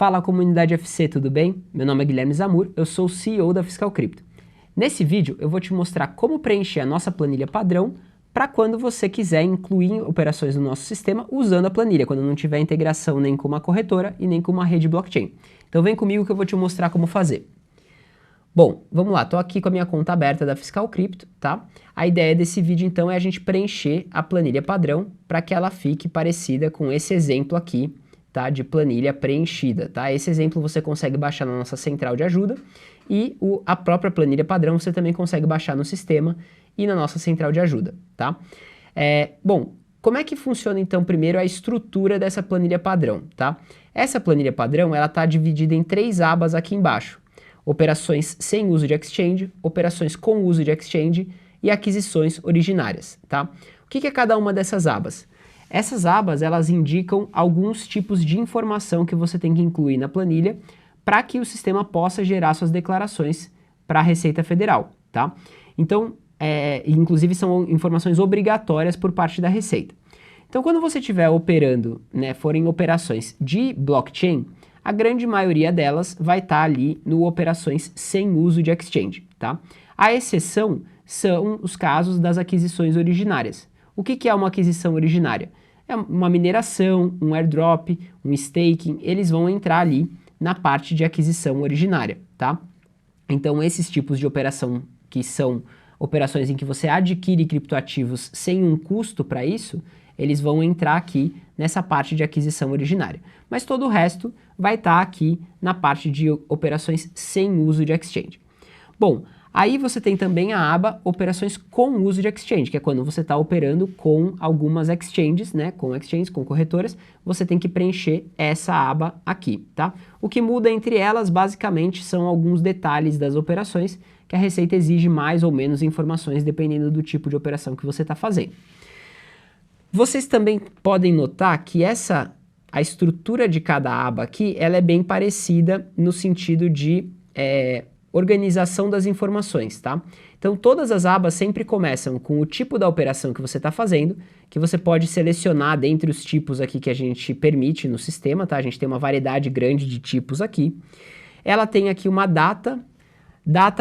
Fala comunidade FC, tudo bem? Meu nome é Guilherme Zamur, eu sou o CEO da Fiscal Crypto. Nesse vídeo eu vou te mostrar como preencher a nossa planilha padrão para quando você quiser incluir operações no nosso sistema usando a planilha, quando não tiver integração nem com uma corretora e nem com uma rede blockchain. Então vem comigo que eu vou te mostrar como fazer. Bom, vamos lá, estou aqui com a minha conta aberta da Fiscal Crypto, tá? A ideia desse vídeo então é a gente preencher a planilha padrão para que ela fique parecida com esse exemplo aqui, tá, de planilha preenchida, tá? Esse exemplo você consegue baixar na nossa central de ajuda e a própria planilha padrão você também consegue baixar no sistema e na nossa central de ajuda, tá? Bom, como é que funciona então primeiro a estrutura dessa planilha padrão, tá? Essa planilha padrão, ela tá dividida em 3 abas aqui embaixo: operações sem uso de exchange, operações com uso de exchange e aquisições originárias, tá? O que é cada uma dessas abas? Essas abas, elas indicam alguns tipos de informação que você tem que incluir na planilha para que o sistema possa gerar suas declarações para a Receita Federal, tá? Então, inclusive são informações obrigatórias por parte da Receita. Então, quando você estiver operando, né, forem operações de blockchain, a grande maioria delas vai estar ali no operações sem uso de exchange, tá? A exceção são os casos das aquisições originárias. O que é uma aquisição originária? É uma mineração, um airdrop, um staking, eles vão entrar ali na parte de aquisição originária, tá? Então esses tipos de operação que são operações em que você adquire criptoativos sem um custo para isso, eles vão entrar aqui nessa parte de aquisição originária. Mas todo o resto vai estar aqui na parte de operações sem uso de exchange. Bom, aí você tem também a aba operações com uso de exchange, que é quando você está operando com algumas exchanges, né, com corretoras, você tem que preencher essa aba aqui, tá? O que muda entre elas, basicamente, são alguns detalhes das operações que a Receita exige mais ou menos informações dependendo do tipo de operação que você está fazendo. Vocês também podem notar que a estrutura de cada aba aqui, ela é bem parecida no sentido de organização das informações, tá? Então todas as abas sempre começam com o tipo da operação que você está fazendo, que você pode selecionar dentre os tipos aqui que a gente permite no sistema, tá? A gente tem uma variedade grande de tipos aqui. Ela tem aqui uma data,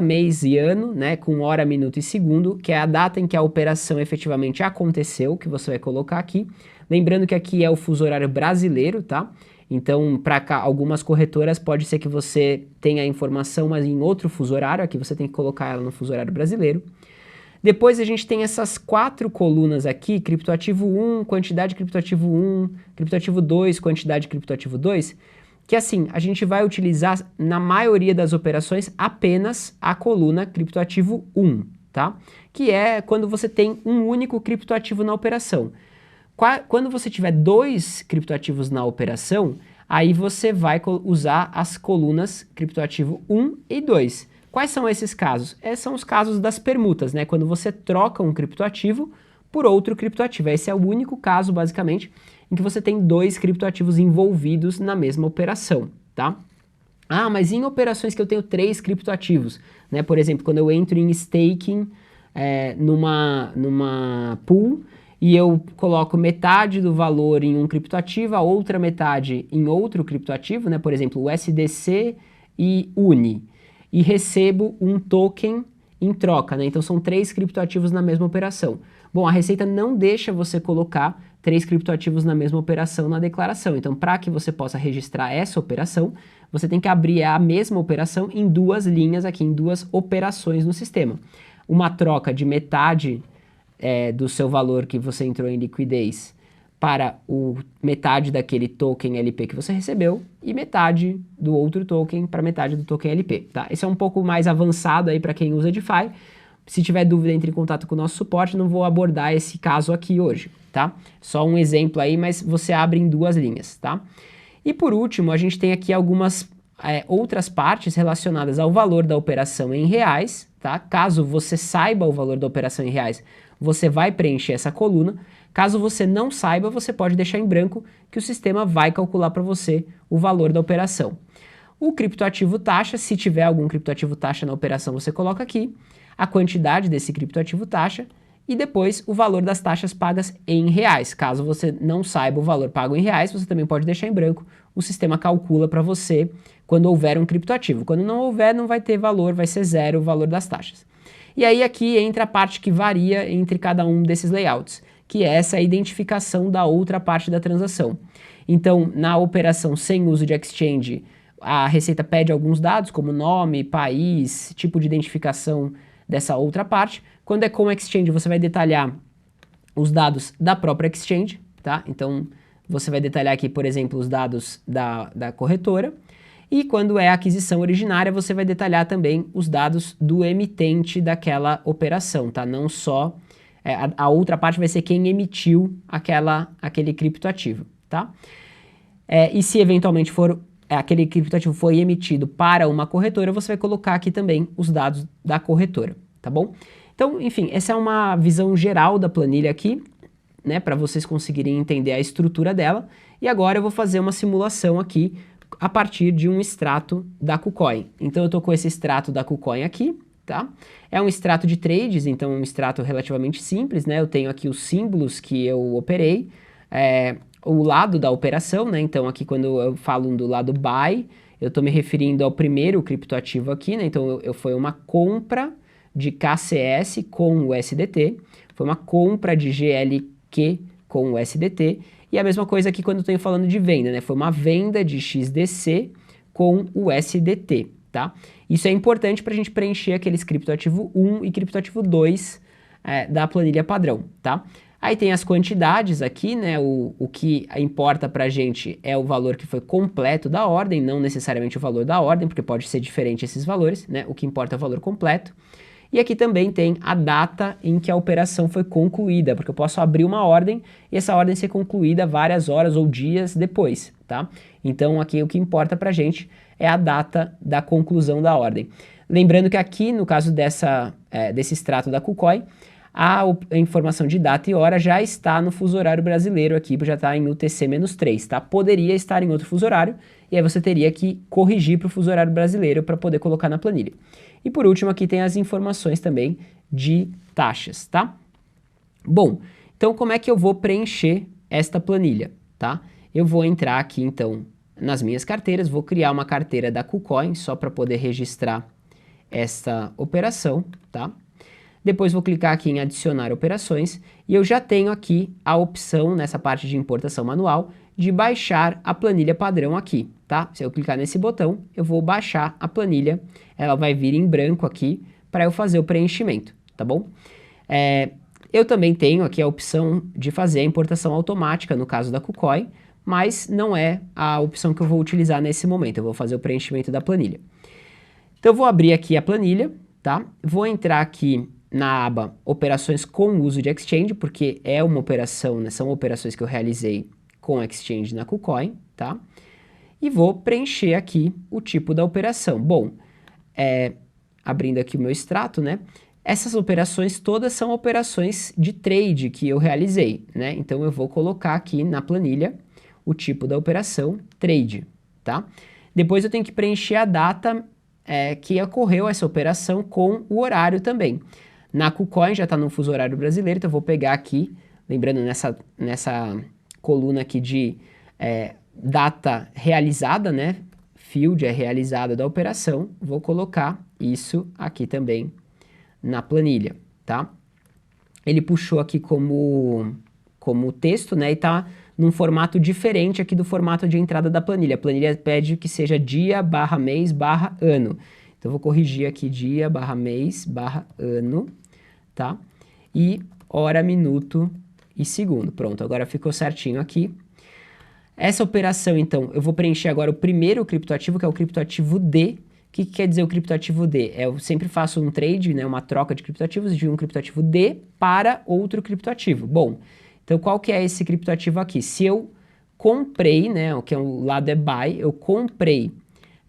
mês e ano, né, com hora, minuto e segundo, que é a data em que a operação efetivamente aconteceu, que você vai colocar aqui. Lembrando que aqui é o fuso horário brasileiro, tá? Então, para algumas corretoras pode ser que você tenha a informação, mas em outro fuso horário, aqui você tem que colocar ela no fuso horário brasileiro. Depois a gente tem essas 4 colunas aqui: criptoativo 1, quantidade de criptoativo 1, criptoativo 2, quantidade de criptoativo 2, que assim, a gente vai utilizar na maioria das operações apenas a coluna criptoativo 1, tá? Que é quando você tem um único criptoativo na operação. Quando você tiver 2 criptoativos na operação, aí você vai usar as colunas criptoativo 1 e 2. Quais são esses casos? Esses são os casos das permutas, né? Quando você troca um criptoativo por outro criptoativo. Esse é o único caso, basicamente, em que você tem 2 criptoativos envolvidos na mesma operação, tá? Ah, mas em operações que eu tenho 3 criptoativos, né? Por exemplo, quando eu entro em staking numa pool, e eu coloco metade do valor em um criptoativo, a outra metade em outro criptoativo, né? Por exemplo, o SDC e UNI, e recebo um token em troca, né? Então são 3 criptoativos na mesma operação. Bom, a Receita não deixa você colocar 3 criptoativos na mesma operação na declaração. Então, para que você possa registrar essa operação, você tem que abrir a mesma operação em 2 linhas aqui, em 2 operações no sistema. Uma troca de metade do seu valor que você entrou em liquidez para metade daquele token LP que você recebeu e metade do outro token para metade do token LP, tá? Esse é um pouco mais avançado aí para quem usa DeFi. Se tiver dúvida, entre em contato com o nosso suporte, não vou abordar esse caso aqui hoje, tá? Só um exemplo aí, mas você abre em 2 linhas, tá? E por último, a gente tem aqui algumas outras partes relacionadas ao valor da operação em reais, tá? Caso você saiba o valor da operação em reais, você vai preencher essa coluna. Caso você não saiba, você pode deixar em branco, que o sistema vai calcular para você o valor da operação. O criptoativo taxa, se tiver algum criptoativo taxa na operação, você coloca aqui a quantidade desse criptoativo taxa e depois o valor das taxas pagas em reais. Caso você não saiba o valor pago em reais, você também pode deixar em branco o sistema calcula para você quando houver um criptoativo. Quando não houver, não vai ter valor, vai ser zero o valor das taxas. E aí aqui entra a parte que varia entre cada um desses layouts, que é essa identificação da outra parte da transação. Então, na operação sem uso de exchange, a Receita pede alguns dados, como nome, país, tipo de identificação dessa outra parte. Quando é com exchange, você vai detalhar os dados da própria exchange, tá? Então, você vai detalhar aqui, por exemplo, os dados da corretora. E quando é aquisição originária, você vai detalhar também os dados do emitente daquela operação, tá? Não só... a outra parte vai ser quem emitiu aquele criptoativo, tá? E se eventualmente aquele criptoativo foi emitido para uma corretora, você vai colocar aqui também os dados da corretora, tá bom? Então, enfim, essa é uma visão geral da planilha aqui, né, para vocês conseguirem entender a estrutura dela. E agora eu vou fazer uma simulação aqui a partir de um extrato da KuCoin. Então eu estou com esse extrato da KuCoin aqui, tá? É um extrato de trades, então um extrato relativamente simples, né? Eu tenho aqui os símbolos que eu operei, o lado da operação, né? Então aqui quando eu falo do lado buy, eu estou me referindo ao primeiro criptoativo aqui, né? Então foi uma compra de KCS com o USDT, foi uma compra de GLQ com o USDT, e a mesma coisa aqui quando eu estou falando de venda, né? Foi uma venda de XDC com o USDT, tá? Isso é importante para a gente preencher aqueles criptoativo 1 e criptoativo 2 da planilha padrão, tá? Aí tem as quantidades aqui, né? O que importa para a gente é o valor que foi completo da ordem, não necessariamente o valor da ordem, porque pode ser diferente esses valores, né? O que importa é o valor completo. E aqui também tem a data em que a operação foi concluída, porque eu posso abrir uma ordem e essa ordem ser concluída várias horas ou dias depois, tá? Então aqui o que importa pra gente é a data da conclusão da ordem. Lembrando que aqui, no caso desse extrato da KuCoin, a informação de data e hora já está no fuso horário brasileiro aqui, já está em UTC-3, tá? Poderia estar em outro fuso horário, e aí você teria que corrigir para o fuso horário brasileiro para poder colocar na planilha. E por último aqui tem as informações também de taxas, tá? Bom, então como é que eu vou preencher esta planilha, tá? Eu vou entrar aqui então nas minhas carteiras, vou criar uma carteira da KuCoin só para poder registrar esta operação, tá? Depois vou clicar aqui em adicionar operações e eu já tenho aqui a opção nessa parte de importação manual de baixar a planilha padrão aqui, tá? Se eu clicar nesse botão, eu vou baixar a planilha, ela vai vir em branco aqui para eu fazer o preenchimento, tá bom? Eu também tenho aqui a opção de fazer a importação automática no caso da KuCoin, mas não é a opção que eu vou utilizar nesse momento, eu vou fazer o preenchimento da planilha. Então eu vou abrir aqui a planilha, tá? Vou entrar aqui na aba operações com uso de exchange, porque é uma operação, né, são operações que eu realizei com exchange na KuCoin, tá? E vou preencher aqui o tipo da operação. Bom, abrindo aqui o meu extrato, né? Essas operações todas são operações de trade que eu realizei, né? Então eu vou colocar aqui na planilha o tipo da operação trade, tá? Depois eu tenho que preencher a data que ocorreu essa operação com o horário também. Na KuCoin já está no fuso horário brasileiro, então eu vou pegar aqui, lembrando nessa coluna aqui de data realizada, né? Field é realizada da operação, vou colocar isso aqui também na planilha, tá? Ele puxou aqui como texto, né? E tá num formato diferente aqui do formato de entrada da planilha. A planilha pede que seja dia, barra mês, barra ano. Então, eu vou corrigir aqui dia, barra mês, barra ano, tá? E hora, minuto e segundo. Pronto, agora ficou certinho aqui. Essa operação, então, eu vou preencher agora o primeiro criptoativo, que é o criptoativo D. O que quer dizer o criptoativo D? Eu sempre faço um trade, né, uma troca de criptoativos de um criptoativo D para outro criptoativo. Bom, então qual que é esse criptoativo aqui? Se eu comprei, né, o que é o lado é buy, eu comprei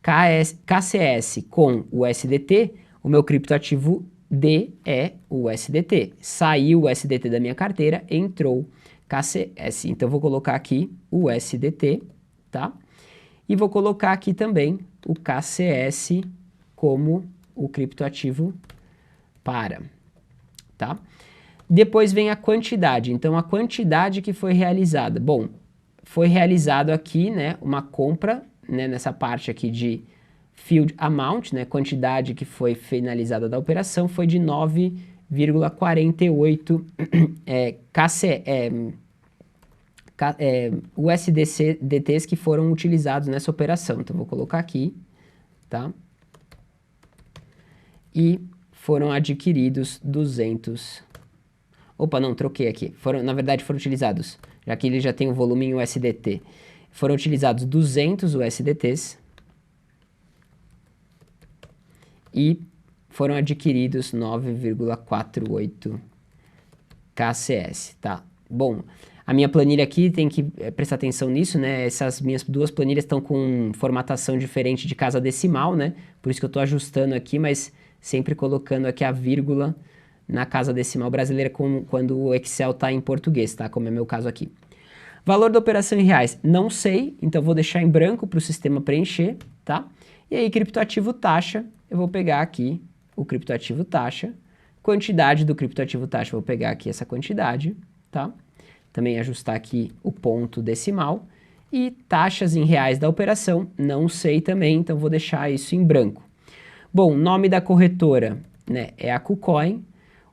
KCS com o USDT, o meu criptoativo D é o USDT. Saiu o USDT da minha carteira, entrou KCS. Então, eu vou colocar aqui o USDT, tá? E vou colocar aqui também o KCS como o criptoativo para, tá? Depois vem a quantidade. Então, a quantidade que foi realizada. Bom, foi realizado aqui, né, uma compra, né, nessa parte aqui de field amount, né, quantidade que foi finalizada da operação, foi de 9,48 USDTs que foram utilizados nessa operação. Então, vou colocar aqui, tá? E foram adquiridos 200... Opa, não, troquei aqui. Na verdade, foram utilizados, já que ele já tem o volume em USDT. Foram utilizados 200 USDTs e foram adquiridos 9,48 KCS, tá? Bom, a minha planilha aqui tem que prestar atenção nisso, né? Essas minhas duas planilhas estão com formatação diferente de casa decimal, né? Por isso que eu estou ajustando aqui, mas sempre colocando aqui a vírgula na casa decimal brasileira quando o Excel está em português, tá? Como é meu caso aqui. Valor da operação em reais, não sei, então vou deixar em branco para o sistema preencher, tá? E aí, criptoativo taxa, eu vou pegar aqui o criptoativo taxa, quantidade do criptoativo taxa, vou pegar aqui essa quantidade, tá? Também ajustar aqui o ponto decimal. E taxas em reais da operação, não sei também, então vou deixar isso em branco. Bom, nome da corretora, né, é a KuCoin.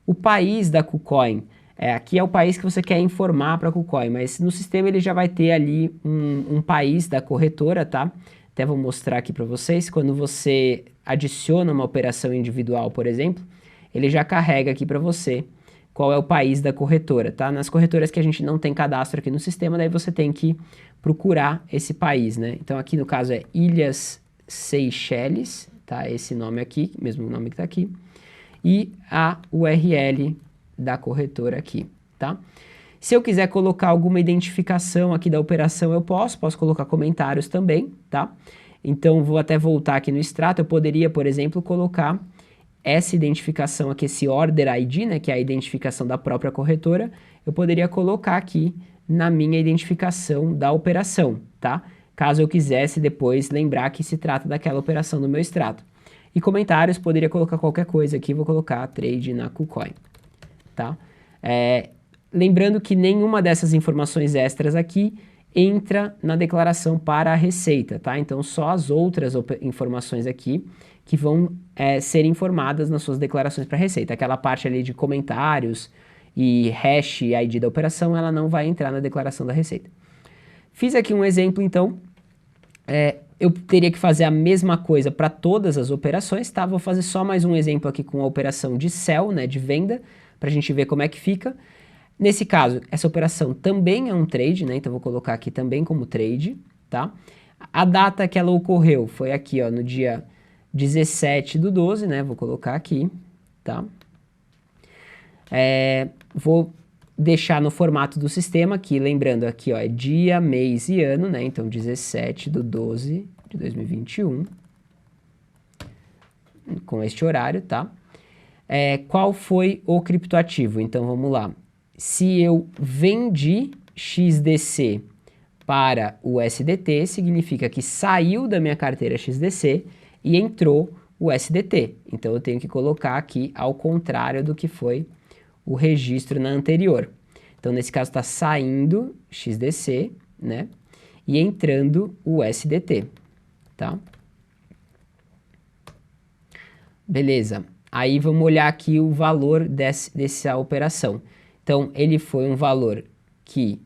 O país da KuCoin, aqui é o país que você quer informar para a KuCoin, mas no sistema ele já vai ter ali um país da corretora, tá? Até vou mostrar aqui para vocês, quando você adiciona uma operação individual, por exemplo, ele já carrega aqui para você qual é o país da corretora, tá? Nas corretoras que a gente não tem cadastro aqui no sistema, daí você tem que procurar esse país, né? Então aqui no caso é Ilhas Seychelles, tá? Esse nome aqui, mesmo nome que tá aqui. E a URL da corretora aqui, tá? Se eu quiser colocar alguma identificação aqui da operação, eu posso colocar comentários também, tá? Então, vou até voltar aqui no extrato, eu poderia, por exemplo, colocar essa identificação aqui, esse Order ID, né, que é a identificação da própria corretora, eu poderia colocar aqui na minha identificação da operação, tá? Caso eu quisesse depois lembrar que se trata daquela operação no meu extrato. E comentários, poderia colocar qualquer coisa aqui, vou colocar trade na KuCoin, tá? Lembrando que nenhuma dessas informações extras aqui entra na declaração para a Receita, tá? Então, só as outras informações aqui que vão ser informadas nas suas declarações para a Receita. Aquela parte ali de comentários e hash e ID da operação, ela não vai entrar na declaração da Receita. Fiz aqui um exemplo, então. Eu teria que fazer a mesma coisa para todas as operações, tá? Vou fazer só mais um exemplo aqui com a operação de sell, né, de venda, para a gente ver como é que fica. Nesse caso, essa operação também é um trade, né? Então, vou colocar aqui também como trade, tá? A data que ela ocorreu foi aqui, ó, no dia 17/12, né? Vou colocar aqui, tá? Vou deixar no formato do sistema aqui, lembrando aqui, ó, é dia, mês e ano, né? Então, 17/12/2021, com este horário, tá? Qual foi o criptoativo? Então, vamos lá. Se eu vendi XDC para o USDT, significa que saiu da minha carteira XDC e entrou o USDT. Então, eu tenho que colocar aqui ao contrário do que foi o registro na anterior. Então, nesse caso, está saindo XDC, né? E entrando o USDT, tá? Beleza. Aí, vamos olhar aqui o valor dessa operação. Então, ele foi um valor que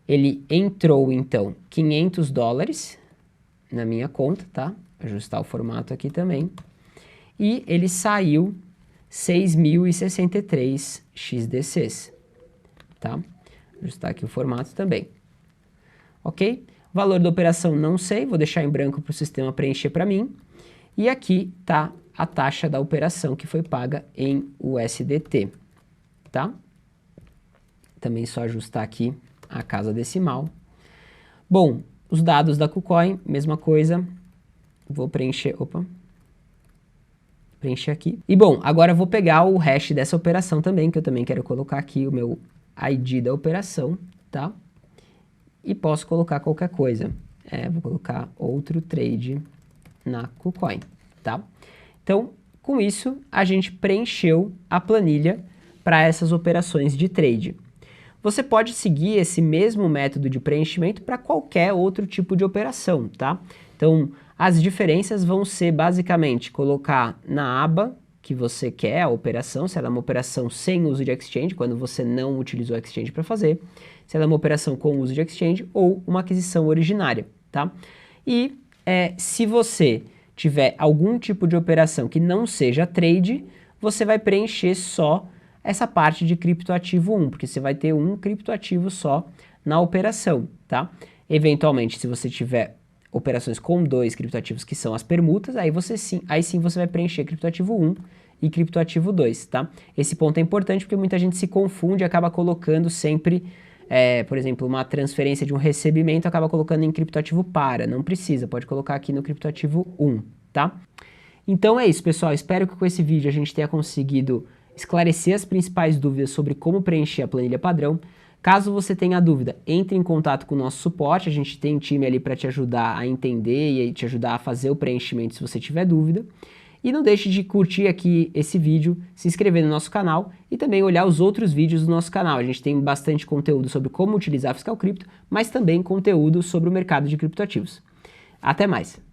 ele entrou, então, $500 na minha conta, tá? Ajustar o formato aqui também. E ele saiu 6.063 XDCs, tá? Ajustar aqui o formato também. Ok? Valor da operação não sei, vou deixar em branco para o sistema preencher para mim. E aqui tá a taxa da operação que foi paga em USDT, tá? Também só ajustar aqui a casa decimal. Bom, os dados da KuCoin, mesma coisa. Vou preencher, preencher aqui. E bom, agora eu vou pegar o hash dessa operação também, que eu também quero colocar aqui o meu ID da operação, tá? E posso colocar qualquer coisa. Vou colocar outro trade na KuCoin, tá? Então, com isso, a gente preencheu a planilha para essas operações de trade. você pode seguir esse mesmo método de preenchimento para qualquer outro tipo de operação, tá? Então, as diferenças vão ser basicamente colocar na aba que você quer a operação, se ela é uma operação sem uso de exchange, quando você não utilizou o exchange para fazer, se ela é uma operação com uso de exchange ou uma aquisição originária, tá? E se você tiver algum tipo de operação que não seja trade, você vai preencher só essa parte de criptoativo 1, porque você vai ter um criptoativo só na operação, tá? Eventualmente, se você tiver operações com 2 criptoativos que são as permutas, aí sim você vai preencher criptoativo 1 e criptoativo 2, tá? Esse ponto é importante porque muita gente se confunde e acaba colocando sempre, por exemplo, uma transferência de um recebimento, acaba colocando em criptoativo para, não precisa, pode colocar aqui no criptoativo 1, tá? Então é isso, pessoal, espero que com esse vídeo a gente tenha conseguido esclarecer as principais dúvidas sobre como preencher a planilha padrão. Caso você tenha dúvida, entre em contato com o nosso suporte, a gente tem um time ali para te ajudar a entender e te ajudar a fazer o preenchimento se você tiver dúvida. E não deixe de curtir aqui esse vídeo, se inscrever no nosso canal e também olhar os outros vídeos do nosso canal. A gente tem bastante conteúdo sobre como utilizar a Fiscal Crypto, mas também conteúdo sobre o mercado de criptoativos. Até mais!